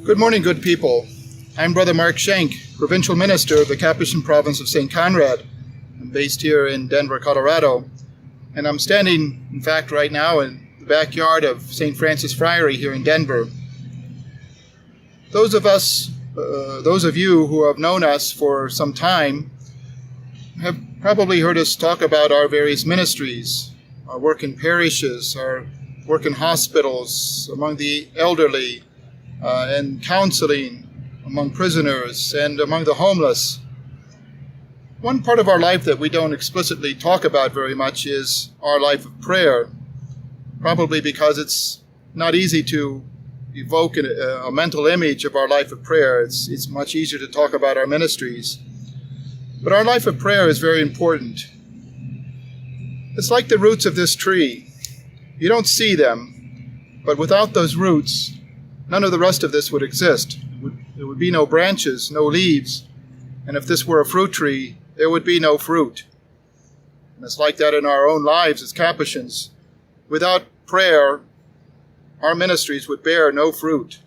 Good morning, good people. I'm Brother Mark Schenk, Provincial Minister of the Capuchin Province of St. Conrad. I'm based here in Denver, Colorado, and I'm standing, in fact, right now in the backyard of St. Francis Friary here in Denver. Those of you who have known us for some time have probably heard us talk about our various ministries, our work in parishes, our work in hospitals, among the elderly, and counseling among prisoners and among the homeless. One part of our life that we don't explicitly talk about very much is our life of prayer, probably because it's not easy to evoke a mental image of our life of prayer. It's much easier to talk about our ministries. But our life of prayer is very important. It's like the roots of this tree. You don't see them, but without those roots, none of the rest of this would exist. There would be no branches, no leaves, and if this were a fruit tree, there would be no fruit. And it's like that in our own lives as Capuchins. Without prayer, our ministries would bear no fruit.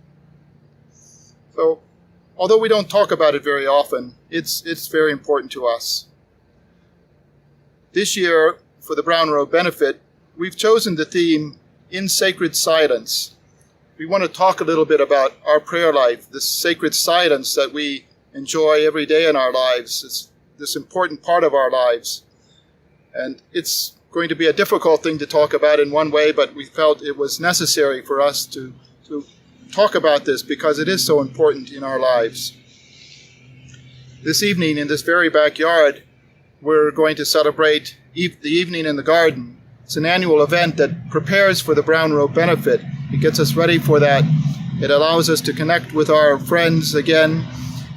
So, although we don't talk about it very often, it's very important to us. This year, for the Brown Robe Benefit, we've chosen the theme, In Sacred Silence. We want to talk a little bit about our prayer life, this sacred silence that we enjoy every day in our lives. It's this important part of our lives. And it's going to be a difficult thing to talk about in one way, but we felt it was necessary for us to talk about this because it is so important in our lives. This evening, in this very backyard, we're going to celebrate the Evening in the Garden. It's an annual event that prepares for the Brown Robe Benefit. It gets us ready for that. It allows us to connect with our friends again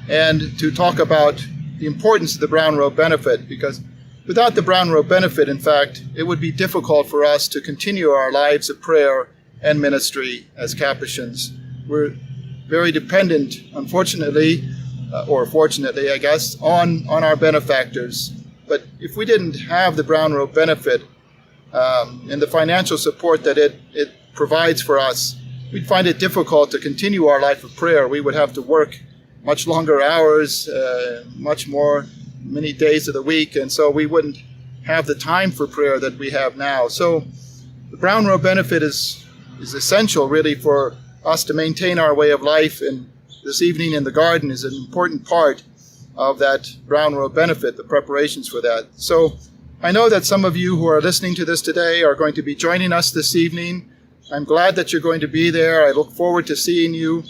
and to talk about the importance of the Brown Robe Benefit, because without the Brown Robe Benefit, in fact, it would be difficult for us to continue our lives of prayer and ministry as Capuchins. We're very dependent, unfortunately, or fortunately, I guess, on our benefactors. But if we didn't have the Brown Robe Benefit and the financial support that it provides for us, we'd find it difficult to continue our life of prayer. We would have to work much longer hours, many days of the week, and so we wouldn't have the time for prayer that we have now. So the Brown Robe Benefit is essential, really, for us to maintain our way of life, and this Evening in the Garden is an important part of that Brown Robe Benefit, the preparations for that. So I know that some of you who are listening to this today are going to be joining us this evening. I'm glad that you're going to be there. I look forward to seeing you.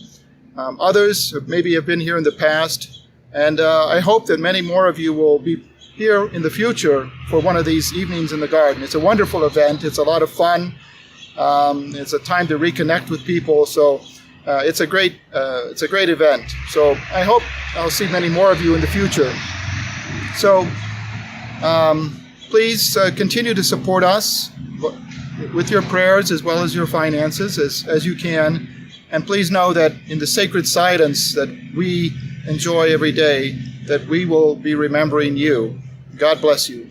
Others maybe have been here in the past, and I hope that many more of you will be here in the future for one of these Evenings in the Garden. It's a wonderful event. It's a lot of fun. It's a time to reconnect with people. So it's a great event. So I hope I'll see many more of you in the future. So please continue to support us with your prayers as well as your finances as you can. And please know that in the sacred silence that we enjoy every day, that we will be remembering you. God bless you.